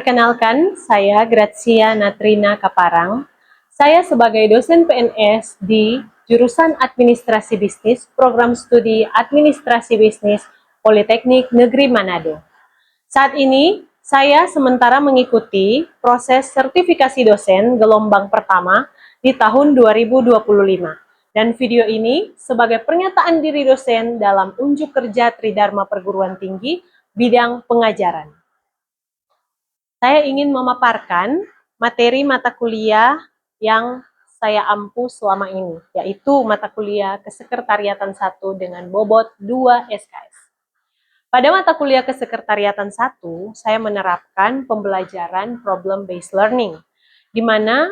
Perkenalkan, saya Grazia Natrina Kaparang. Saya sebagai dosen PNS di jurusan Administrasi Bisnis, Program Studi Administrasi Bisnis, Politeknik Negeri Manado. Saat ini, saya sementara mengikuti proses sertifikasi dosen gelombang pertama di tahun 2025. Dan video ini sebagai pernyataan diri dosen dalam unjuk kerja Tridharma Perguruan Tinggi bidang pengajaran. Saya ingin memaparkan materi mata kuliah yang saya ampu selama ini, yaitu mata kuliah Kesekretariatan 1 dengan bobot 2 SKS. Pada mata kuliah Kesekretariatan 1, saya menerapkan pembelajaran problem-based learning, di mana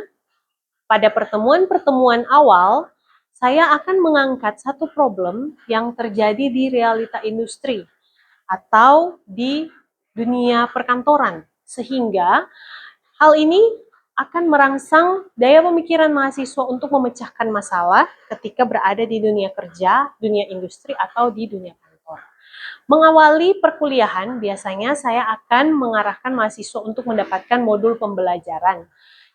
pada pertemuan-pertemuan awal, saya akan mengangkat satu problem yang terjadi di realita industri atau di dunia perkantoran, sehingga hal ini akan merangsang daya pemikiran mahasiswa untuk memecahkan masalah ketika berada di dunia kerja, dunia industri, atau di dunia kantor. Mengawali perkuliahan, biasanya saya akan mengarahkan mahasiswa untuk mendapatkan modul pembelajaran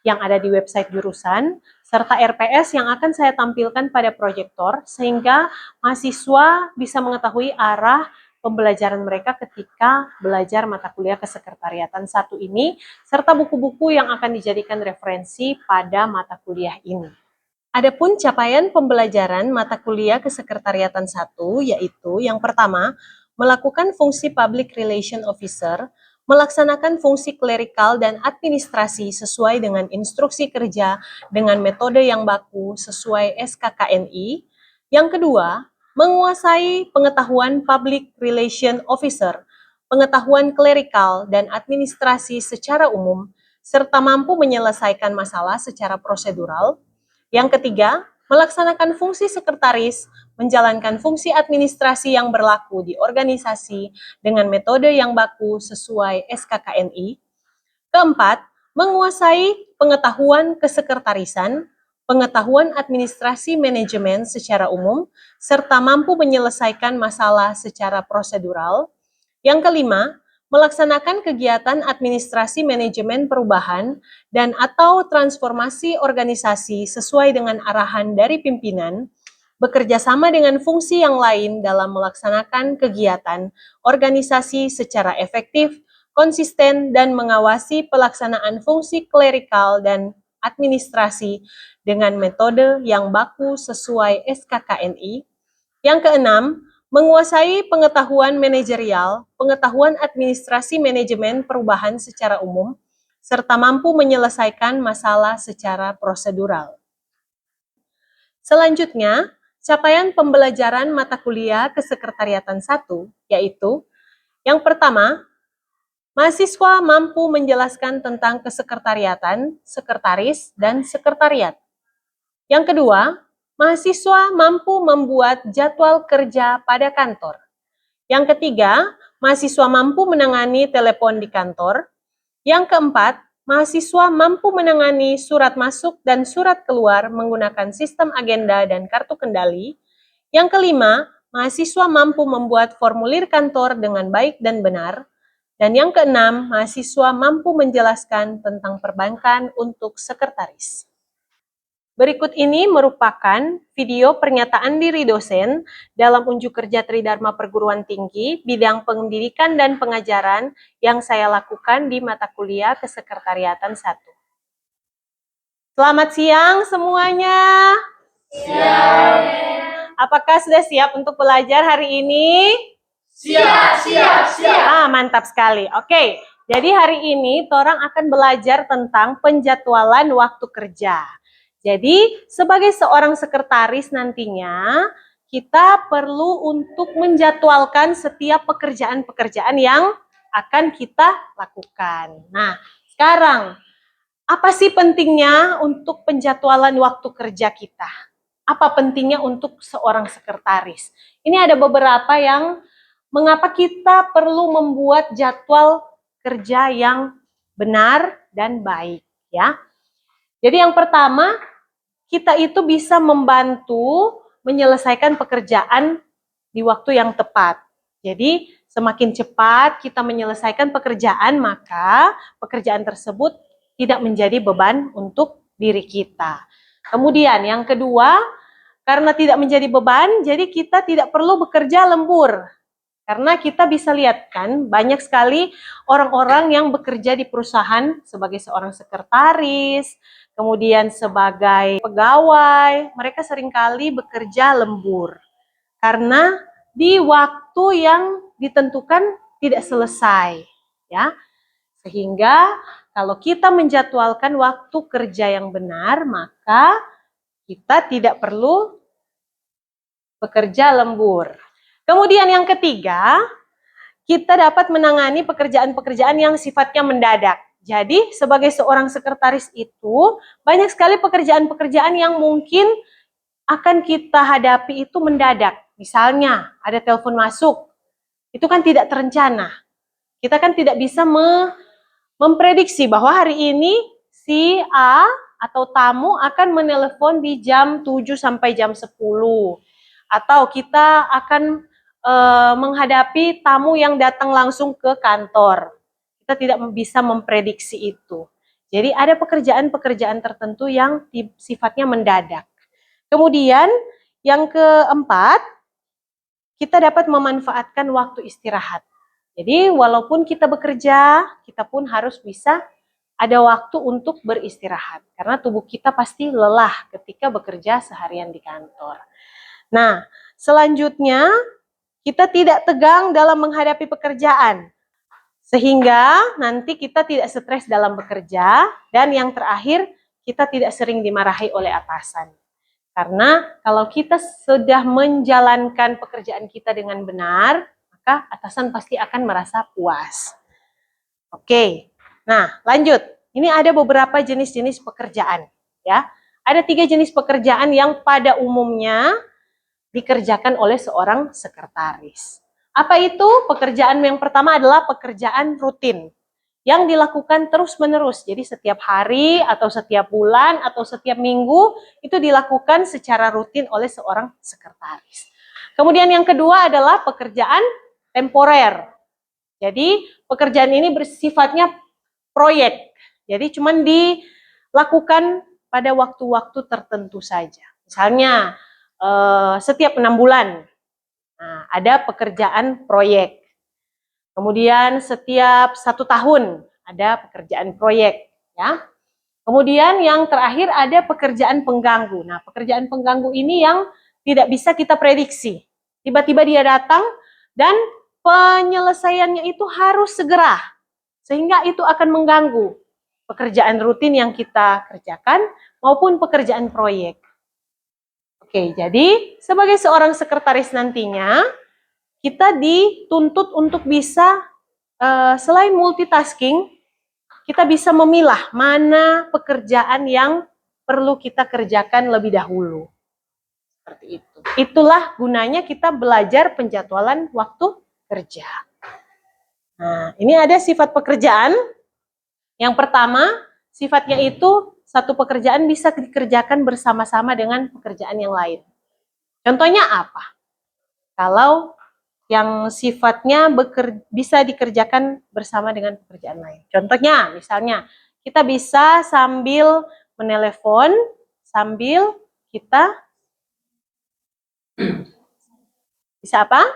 yang ada di website jurusan, serta RPS yang akan saya tampilkan pada proyektor, sehingga mahasiswa bisa mengetahui arah pembelajaran mereka ketika belajar mata kuliah Kesekretariatan 1 ini, serta buku-buku yang akan dijadikan referensi pada mata kuliah ini. Adapun capaian pembelajaran mata kuliah Kesekretariatan 1, yaitu yang pertama, melakukan fungsi Public Relation Officer, melaksanakan fungsi klerikal dan administrasi sesuai dengan instruksi kerja dengan metode yang baku sesuai SKKNI. Yang kedua, menguasai pengetahuan Public Relation Officer, pengetahuan klerikal dan administrasi secara umum, serta mampu menyelesaikan masalah secara prosedural. Yang ketiga, melaksanakan fungsi sekretaris, menjalankan fungsi administrasi yang berlaku di organisasi dengan metode yang baku sesuai SKKNI. Keempat, menguasai pengetahuan kesekretarisan, pengetahuan administrasi manajemen secara umum, serta mampu menyelesaikan masalah secara prosedural. Yang kelima, melaksanakan kegiatan administrasi manajemen perubahan dan atau transformasi organisasi sesuai dengan arahan dari pimpinan, bekerja sama dengan fungsi yang lain dalam melaksanakan kegiatan organisasi secara efektif, konsisten, dan mengawasi pelaksanaan fungsi klerikal dan administrasi dengan metode yang baku sesuai SKKNI. Yang keenam, menguasai pengetahuan manajerial, pengetahuan administrasi manajemen perubahan secara umum, serta mampu menyelesaikan masalah secara prosedural. Selanjutnya, capaian pembelajaran mata kuliah Kesekretariatan 1, yaitu yang pertama, mahasiswa mampu menjelaskan tentang kesekretariatan, sekretaris, dan sekretariat. Yang kedua, mahasiswa mampu membuat jadwal kerja pada kantor. Yang ketiga, mahasiswa mampu menangani telepon di kantor. Yang keempat, mahasiswa mampu menangani surat masuk dan surat keluar menggunakan sistem agenda dan kartu kendali. Yang kelima, mahasiswa mampu membuat formulir kantor dengan baik dan benar. Dan yang keenam, mahasiswa mampu menjelaskan tentang perbankan untuk sekretaris. Berikut ini merupakan video pernyataan diri dosen dalam unjuk kerja Tridharma Perguruan Tinggi bidang pendidikan dan pengajaran yang saya lakukan di mata kuliah Kesekretariatan 1. Selamat siang semuanya. Siap. Apakah sudah siap untuk belajar hari ini? Siap. Mantap sekali. Oke, jadi hari ini Torang akan belajar tentang penjadwalan waktu kerja. Jadi, sebagai seorang sekretaris nantinya, kita perlu untuk menjadwalkan setiap pekerjaan-pekerjaan yang akan kita lakukan. Nah, sekarang, apa sih pentingnya untuk penjadwalan waktu kerja kita? Apa pentingnya untuk seorang sekretaris? Ini ada beberapa yang mengapa kita perlu membuat jadwal kerja yang benar dan baik, ya. Jadi yang pertama, kita itu bisa membantu menyelesaikan pekerjaan di waktu yang tepat. Jadi semakin cepat kita menyelesaikan pekerjaan, maka pekerjaan tersebut tidak menjadi beban untuk diri kita. Kemudian yang kedua, karena tidak menjadi beban, jadi kita tidak perlu bekerja lembur. Karena kita bisa lihat kan, banyak sekali orang-orang yang bekerja di perusahaan sebagai seorang sekretaris, kemudian sebagai pegawai, mereka seringkali bekerja lembur. Karena di waktu yang ditentukan tidak selesai, ya. Sehingga kalau kita menjadwalkan waktu kerja yang benar, maka kita tidak perlu bekerja lembur. Kemudian yang ketiga, kita dapat menangani pekerjaan-pekerjaan yang sifatnya mendadak. Jadi sebagai seorang sekretaris itu, banyak sekali pekerjaan-pekerjaan yang mungkin akan kita hadapi itu mendadak. Misalnya ada telepon masuk, itu kan tidak terencana. Kita kan tidak bisa memprediksi bahwa hari ini si A atau tamu akan menelepon di jam 7 sampai jam 10. Atau kita akan menghadapi tamu yang datang langsung ke kantor. Kita tidak bisa memprediksi itu. Jadi ada pekerjaan-pekerjaan tertentu yang sifatnya mendadak. Kemudian yang keempat, kita dapat memanfaatkan waktu istirahat. Jadi walaupun kita bekerja, kita pun harus bisa ada waktu untuk beristirahat. Karena tubuh kita pasti lelah ketika bekerja seharian di kantor. Nah, selanjutnya kita tidak tegang dalam menghadapi pekerjaan. Sehingga nanti kita tidak stres dalam bekerja. Dan yang terakhir, kita tidak sering dimarahi oleh atasan. Karena kalau kita sudah menjalankan pekerjaan kita dengan benar, maka atasan pasti akan merasa puas. Oke, nah lanjut. Ini ada beberapa jenis-jenis pekerjaan. Ya, ada 3 jenis pekerjaan yang pada umumnya dikerjakan oleh seorang sekretaris. Apa itu? Pekerjaan yang pertama adalah pekerjaan rutin yang dilakukan terus-menerus. Jadi setiap hari atau setiap bulan atau setiap minggu itu dilakukan secara rutin oleh seorang sekretaris. Kemudian yang kedua adalah pekerjaan temporer. Jadi pekerjaan ini bersifatnya proyek. Jadi cuma dilakukan pada waktu-waktu tertentu saja. Misalnya setiap 6 bulan ada pekerjaan proyek. Kemudian setiap 1 tahun ada pekerjaan proyek, ya. Kemudian yang terakhir ada pekerjaan pengganggu. Nah, pekerjaan pengganggu ini yang tidak bisa kita prediksi. Tiba-tiba dia datang dan penyelesaiannya itu harus segera, sehingga itu akan mengganggu pekerjaan rutin yang kita kerjakan maupun pekerjaan proyek. Oke, jadi sebagai seorang sekretaris nantinya, kita dituntut untuk bisa selain multitasking, kita bisa memilah mana pekerjaan yang perlu kita kerjakan lebih dahulu. Seperti itu. Itulah gunanya kita belajar penjadwalan waktu kerja. Nah, ini ada sifat pekerjaan. Yang pertama, sifatnya itu satu pekerjaan bisa dikerjakan bersama-sama dengan pekerjaan yang lain. Contohnya apa? Kalau yang sifatnya bisa dikerjakan bersama dengan pekerjaan lain. Contohnya, misalnya, kita bisa sambil menelepon, sambil kita bisa apa?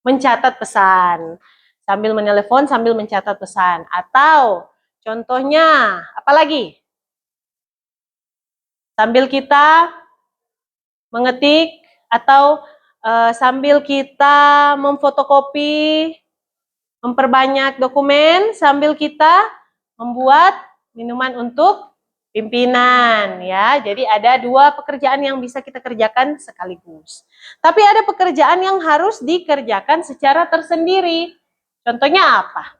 Mencatat pesan. Sambil menelepon, sambil mencatat pesan. Atau, contohnya, apa lagi? Sambil kita mengetik atau sambil kita memfotokopi, memperbanyak dokumen, sambil kita membuat minuman untuk pimpinan, ya. Jadi ada 2 pekerjaan yang bisa kita kerjakan sekaligus. Tapi ada pekerjaan yang harus dikerjakan secara tersendiri. Contohnya apa?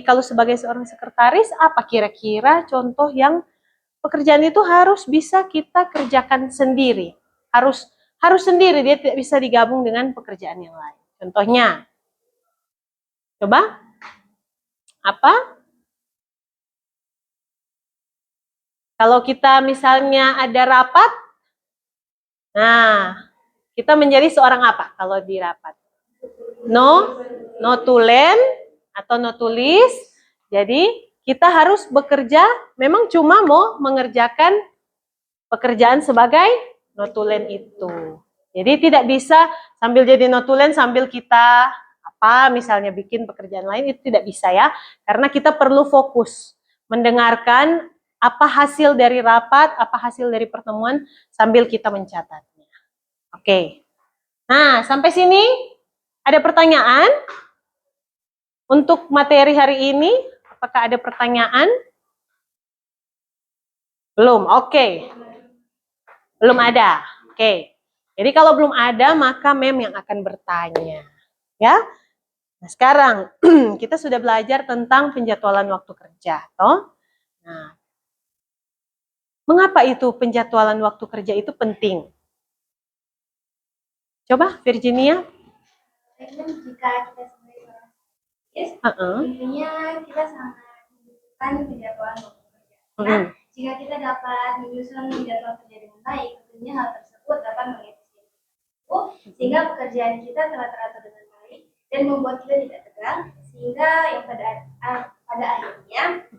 Kalau sebagai seorang sekretaris, apa kira-kira contoh yang pekerjaan itu harus bisa kita kerjakan sendiri? Harus sendiri, dia tidak bisa digabung dengan pekerjaan yang lain. Contohnya, coba apa? Kalau kita misalnya ada rapat, nah Kita menjadi seorang apa kalau di rapat? Notulen atau notulis. Jadi kita harus bekerja, memang cuma mau mengerjakan pekerjaan sebagai notulen itu. Jadi tidak bisa sambil jadi notulen sambil kita misalnya bikin pekerjaan lain, itu tidak bisa ya. Karena kita perlu fokus mendengarkan apa hasil dari rapat, apa hasil dari pertemuan sambil kita mencatatnya. Oke. Nah, sampai sini ada pertanyaan untuk materi hari ini? Apakah ada pertanyaan? Belum. Oke. Belum ada. Oke. Jadi kalau belum ada, maka Mem yang akan bertanya. Ya. Nah, sekarang kita sudah belajar tentang penjadwalan waktu kerja, toh? Nah, mengapa itu penjadwalan waktu kerja itu penting? Coba Virginia. Jika kita sebagai orang intinya kita sangat membutuhkan penjadwalan waktu kerja. Nah, jika kita dapat menyusun jadwal kerja dengan baik, tentunya hal tersebut dapat mengefisienkan sehingga pekerjaan kita telah teratur dengan baik dan membuat kita tidak tegang, sehingga yang pada akhirnya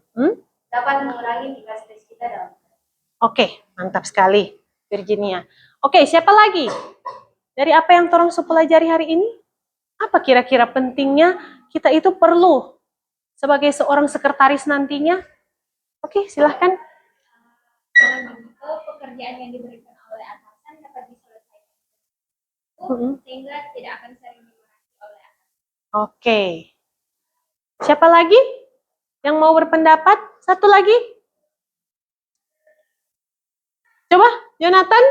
dapat mengurangi tingkat stres kita dalam kerja. Oke, mantap sekali Virginia. Oke, siapa lagi? Dari apa yang torong pelajari hari ini? Apa kira-kira pentingnya kita itu perlu sebagai seorang sekretaris nantinya? Oke, silahkan. Pekerjaan yang diberikan oleh atasan dapat diselesaikan sehingga tidak akan sering dimarahi oleh atasan. Oke. Siapa lagi yang mau berpendapat? Satu lagi. Coba, Jonathan,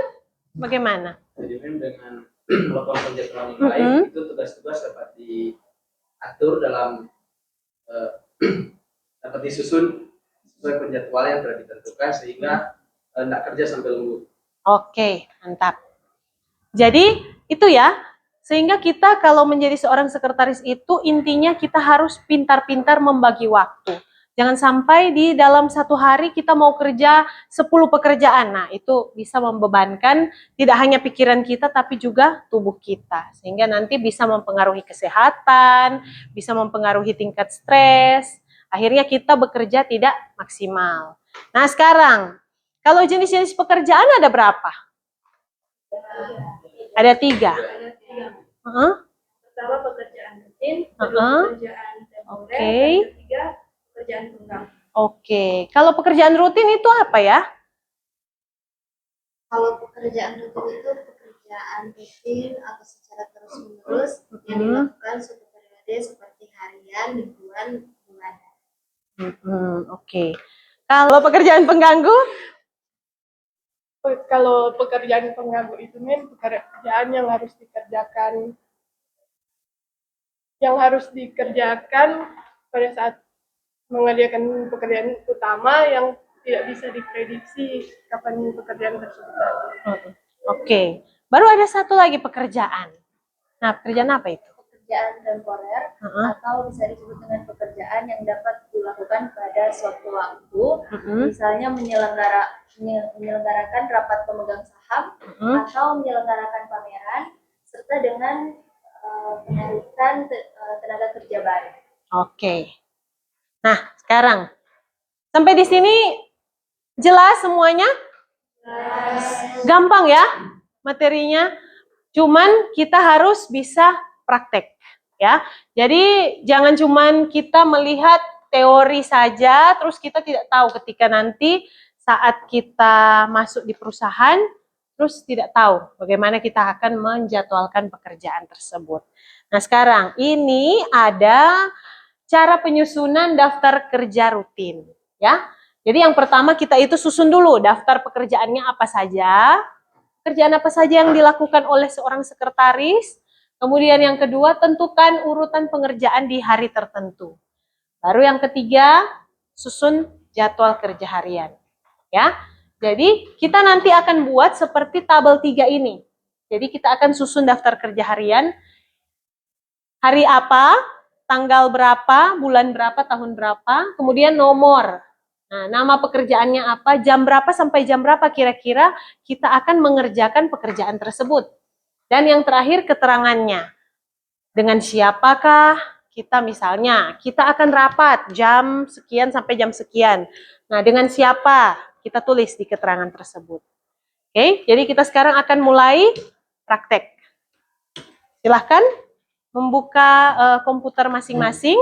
bagaimana? Jadi dengan melakukan penjadwalan yang baik, itu tugas-tugas dapat diatur dalam dapat disusun sesuai penjadwalan yang telah ditentukan sehingga tidak kerja sampai lembur. Oke, mantap. Jadi itu ya, sehingga kita kalau menjadi seorang sekretaris itu intinya kita harus pintar-pintar membagi waktu. Jangan sampai di dalam satu hari kita mau kerja 10 pekerjaan. Nah, itu bisa membebankan tidak hanya pikiran kita tapi juga tubuh kita. Sehingga nanti bisa mempengaruhi kesehatan, bisa mempengaruhi tingkat stres. Akhirnya kita bekerja tidak maksimal. Nah, sekarang kalau jenis-jenis pekerjaan ada berapa? Ada 3. Pertama pekerjaan rutin, kedua pekerjaan temporer, dan ketiga pekerjaan pengganggu. Oke, kalau pekerjaan rutin itu apa ya? Kalau pekerjaan rutin itu pekerjaan rutin atau secara terus-menerus yang dilakukan suatu periode seperti harian, mingguan, bulanan. Oke. Kalau pekerjaan pengganggu? Kalau pekerjaan pengganggu itu pekerjaan yang harus dikerjakan pada saat mengerjakan pekerjaan utama yang tidak bisa diprediksi kapan pekerjaan tersebut. Oke. Baru ada satu lagi pekerjaan. Nah, pekerjaan apa itu? Pekerjaan temporer atau bisa disebut dengan pekerjaan yang dapat dilakukan pada suatu waktu, misalnya menyelenggarakan rapat pemegang saham atau menyelenggarakan pameran, serta dengan penarikan tenaga kerja baru. Oke. Nah, sekarang sampai di sini jelas semuanya? Gampang ya materinya. Cuman kita harus bisa praktek ya. Jadi jangan cuman kita melihat teori saja terus kita tidak tahu ketika nanti saat kita masuk di perusahaan terus tidak tahu bagaimana kita akan menjadwalkan pekerjaan tersebut. Nah, sekarang ini ada cara penyusunan daftar kerja rutin ya. Jadi yang pertama kita itu susun dulu daftar pekerjaannya apa saja. Pekerjaan apa saja yang dilakukan oleh seorang sekretaris. Kemudian yang kedua, tentukan urutan pengerjaan di hari tertentu. Baru yang ketiga, susun jadwal kerja harian. Ya. Jadi kita nanti akan buat seperti tabel 3 ini. Jadi kita akan susun daftar kerja harian. Hari apa, tanggal berapa, bulan berapa, tahun berapa, kemudian nomor. Nah, nama pekerjaannya apa, jam berapa sampai jam berapa kira-kira kita akan mengerjakan pekerjaan tersebut. Dan yang terakhir keterangannya. Dengan siapakah kita misalnya, kita akan rapat jam sekian sampai jam sekian. Nah, dengan siapa? Kita tulis di keterangan tersebut. Oke, jadi kita sekarang akan mulai praktek. Silahkan membuka komputer masing-masing.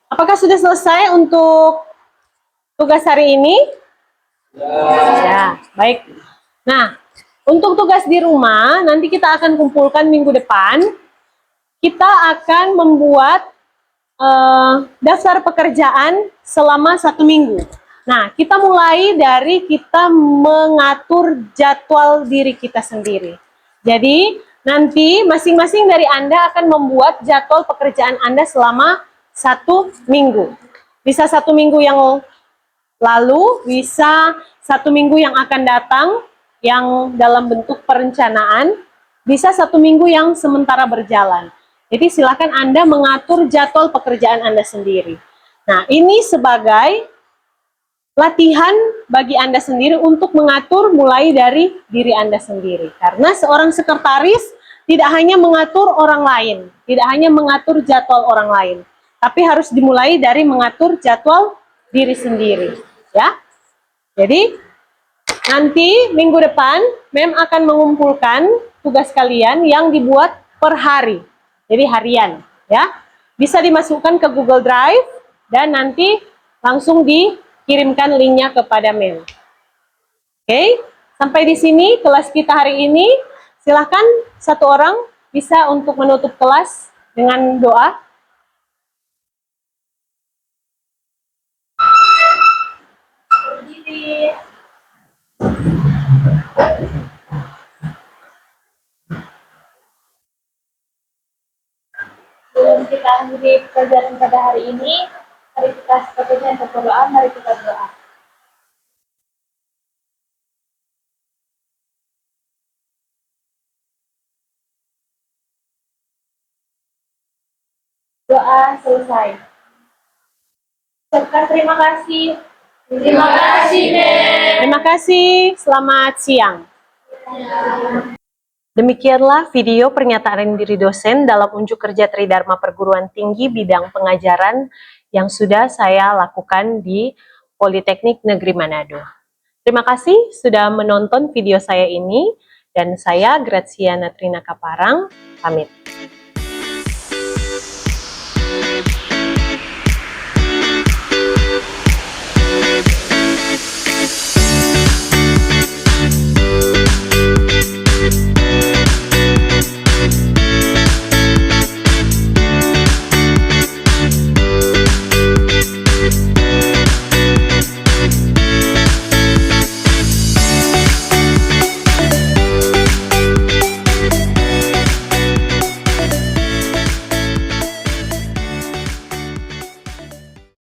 Apakah sudah selesai untuk tugas hari ini? Ya, baik. Nah, untuk tugas di rumah, nanti kita akan kumpulkan minggu depan. Kita akan membuat daftar pekerjaan selama 1 minggu. Nah, kita mulai dari kita mengatur jadwal diri kita sendiri. Jadi, nanti masing-masing dari Anda akan membuat jadwal pekerjaan Anda selama 1 minggu. Bisa 1 minggu yang lalu, bisa 1 minggu yang akan datang, yang dalam bentuk perencanaan, bisa 1 minggu yang sementara berjalan. Jadi silakan Anda mengatur jadwal pekerjaan Anda sendiri. Nah, ini sebagai latihan bagi Anda sendiri untuk mengatur mulai dari diri Anda sendiri. Karena seorang sekretaris tidak hanya mengatur orang lain, tidak hanya mengatur jadwal orang lain, tapi harus dimulai dari mengatur jadwal diri sendiri. Ya, jadi nanti minggu depan Mem akan mengumpulkan tugas kalian yang dibuat per hari, jadi harian. Ya, bisa dimasukkan ke Google Drive dan nanti langsung dikirimkan linknya kepada Mem. Oke, sampai di sini kelas kita hari ini. Silahkan satu orang bisa untuk menutup kelas dengan doa. Sebelum kita akhiri pelajaran pada hari ini, mari kita sepertinya untuk berdoa, mari kita berdoa. Doa selesai. Ucapkan terima kasih. Terima kasih, Nek. Terima kasih, selamat siang. Demikianlah video pernyataan diri dosen dalam unjuk kerja Tridharma Perguruan Tinggi bidang pengajaran yang sudah saya lakukan di Politeknik Negeri Manado. Terima kasih sudah menonton video saya ini, dan saya Gracia Natrina Kaparang, pamit.